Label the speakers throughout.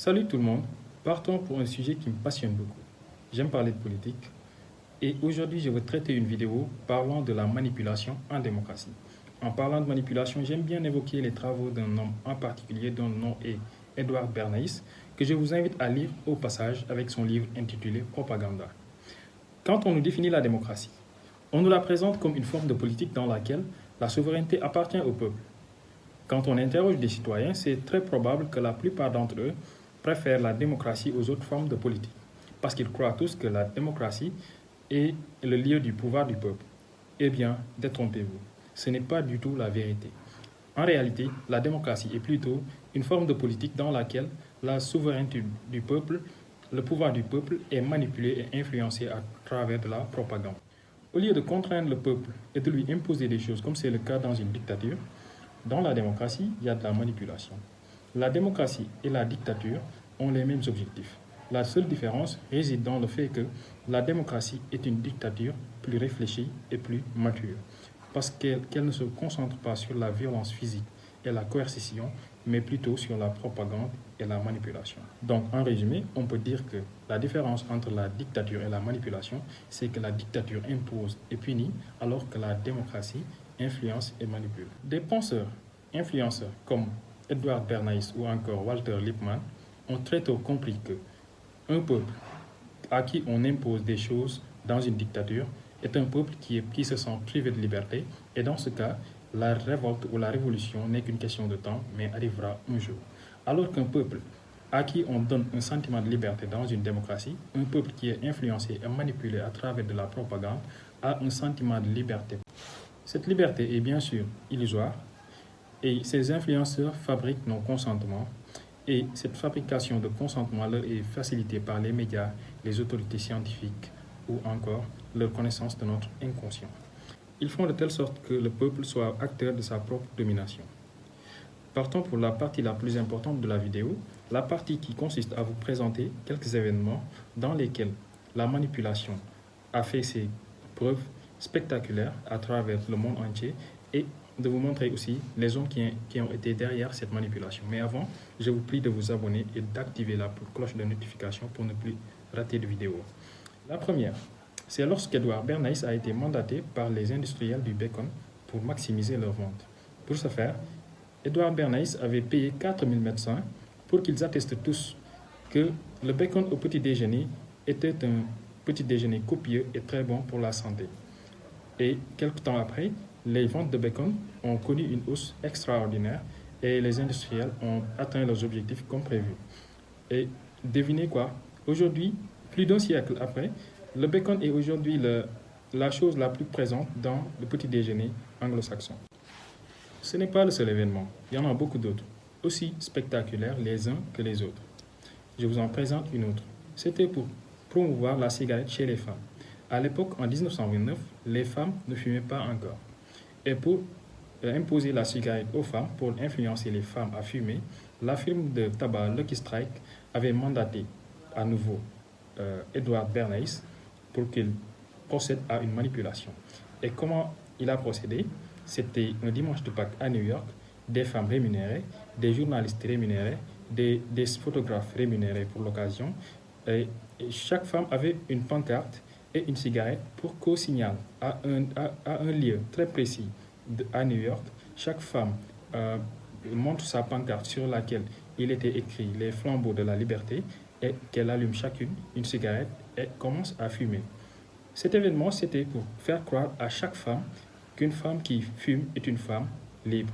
Speaker 1: Salut tout le monde, partons pour un sujet qui me passionne beaucoup. J'aime parler de politique et aujourd'hui je vais traiter une vidéo parlant de la manipulation en démocratie. En parlant de manipulation, j'aime bien évoquer les travaux d'un homme en particulier dont le nom est Edward Bernays, que je vous invite à lire au passage avec son livre intitulé Propaganda. Quand on nous définit la démocratie, on nous la présente comme une forme de politique dans laquelle la souveraineté appartient au peuple. Quand on interroge des citoyens, c'est très probable que la plupart d'entre eux préfèrent la démocratie aux autres formes de politique, parce qu'ils croient tous que la démocratie est le lieu du pouvoir du peuple. Eh bien, détrompez-vous, ce n'est pas du tout la vérité. En réalité, la démocratie est plutôt une forme de politique dans laquelle la souveraineté du peuple, le pouvoir du peuple est manipulé et influencé à travers de la propagande. Au lieu de contraindre le peuple et de lui imposer des choses comme c'est le cas dans une dictature, dans la démocratie, il y a de la manipulation. La démocratie et la dictature ont les mêmes objectifs. La seule différence réside dans le fait que la démocratie est une dictature plus réfléchie et plus mature, parce qu'elle ne se concentre pas sur la violence physique et la coercition, mais plutôt sur la propagande et la manipulation. Donc, en résumé, on peut dire que la différence entre la dictature et la manipulation, c'est que la dictature impose et punit, alors que la démocratie influence et manipule. Des penseurs, influenceurs comme Edward Bernays ou encore Walter Lippmann ont très tôt compris que un peuple à qui on impose des choses dans une dictature est un peuple qui se sent privé de liberté, et dans ce cas, la révolte ou la révolution n'est qu'une question de temps, mais arrivera un jour. Alors qu'un peuple à qui on donne un sentiment de liberté dans une démocratie, un peuple qui est influencé et manipulé à travers de la propagande, a un sentiment de liberté. Cette liberté est bien sûr illusoire, et ces influenceurs fabriquent nos consentements, et cette fabrication de consentement leur est facilitée par les médias, les autorités scientifiques ou encore leur connaissance de notre inconscient. Ils font de telle sorte que le peuple soit acteur de sa propre domination. Partons pour la partie la plus importante de la vidéo, la partie qui consiste à vous présenter quelques événements dans lesquels la manipulation a fait ses preuves spectaculaires à travers le monde entier, et de vous montrer aussi les hommes qui ont été derrière cette manipulation. Mais avant, je vous prie de vous abonner et d'activer la cloche de notification pour ne plus rater de vidéos. La première, c'est lorsqu'Edward Bernays a été mandaté par les industriels du bacon pour maximiser leurs ventes. Pour ce faire, Edward Bernays avait payé 4000 médecins pour qu'ils attestent tous que le bacon au petit déjeuner était un petit déjeuner copieux et très bon pour la santé. Et quelques temps après, les ventes de bacon ont connu une hausse extraordinaire et les industriels ont atteint leurs objectifs comme prévu. Et devinez quoi? Aujourd'hui, plus d'un siècle après, le bacon est aujourd'hui la chose la plus présente dans le petit déjeuner anglo-saxon. Ce n'est pas le seul événement, il y en a beaucoup d'autres, aussi spectaculaires les uns que les autres. Je vous en présente une autre. C'était pour promouvoir la cigarette chez les femmes. À l'époque, en 1929, les femmes ne fumaient pas encore. Et pour imposer la cigarette aux femmes, pour influencer les femmes à fumer, la firme de tabac Lucky Strike avait mandaté à nouveau Edward Bernays pour qu'il procède à une manipulation. Et comment il a procédé? C'était un dimanche de Pâques à New York, des femmes rémunérées, des journalistes rémunérés, des photographes rémunérés pour l'occasion. Et chaque femme avait une pancarte et une cigarette pour qu'au signal à un lieu très précis à New York, chaque femme montre sa pancarte sur laquelle il était écrit les flambeaux de la liberté et qu'elle allume chacune une cigarette et commence à fumer. Cet événement, c'était pour faire croire à chaque femme qu'une femme qui fume est une femme libre.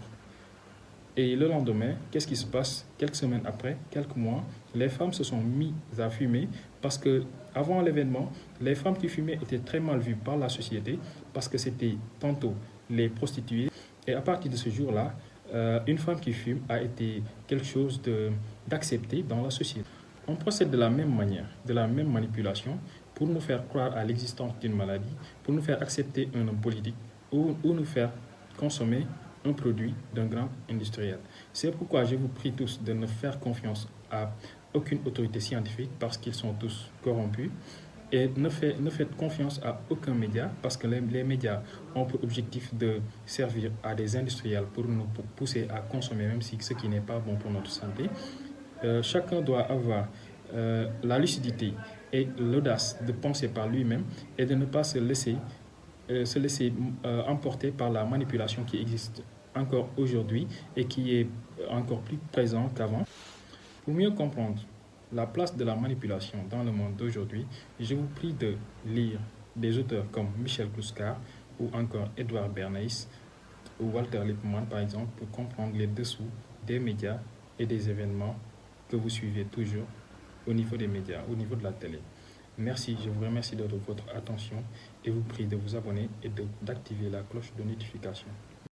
Speaker 1: Et le lendemain, qu'est-ce qui se passe? Quelques semaines après, quelques mois, les femmes se sont mises à fumer parce que avant l'événement, les femmes qui fumaient étaient très mal vues par la société parce que c'était tantôt les prostituées. Et à partir de ce jour-là, une femme qui fume a été quelque chose d'accepté dans la société. On procède de la même manière, de la même manipulation pour nous faire croire à l'existence d'une maladie, pour nous faire accepter un homme politique ou nous faire consommer un produit d'un grand industriel. C'est pourquoi je vous prie tous de ne faire confiance à aucune autorité scientifique parce qu'ils sont tous corrompus, et ne faites confiance à aucun média parce que les médias ont pour objectif de servir à des industriels pour nous pousser à consommer même si ce qui n'est pas bon pour notre santé. chacun doit avoir la lucidité et l'audace de penser par lui-même et de ne pas se laisser emporter par la manipulation qui existe encore aujourd'hui et qui est encore plus présente qu'avant. Pour mieux comprendre la place de la manipulation dans le monde d'aujourd'hui, je vous prie de lire des auteurs comme Michel Kluskar ou encore Edouard Bernays ou Walter Lippmann par exemple pour comprendre les dessous des médias et des événements que vous suivez toujours au niveau des médias, au niveau de la télé. Merci, je vous remercie de votre attention et vous prie de vous abonner et d'activer la cloche de notification.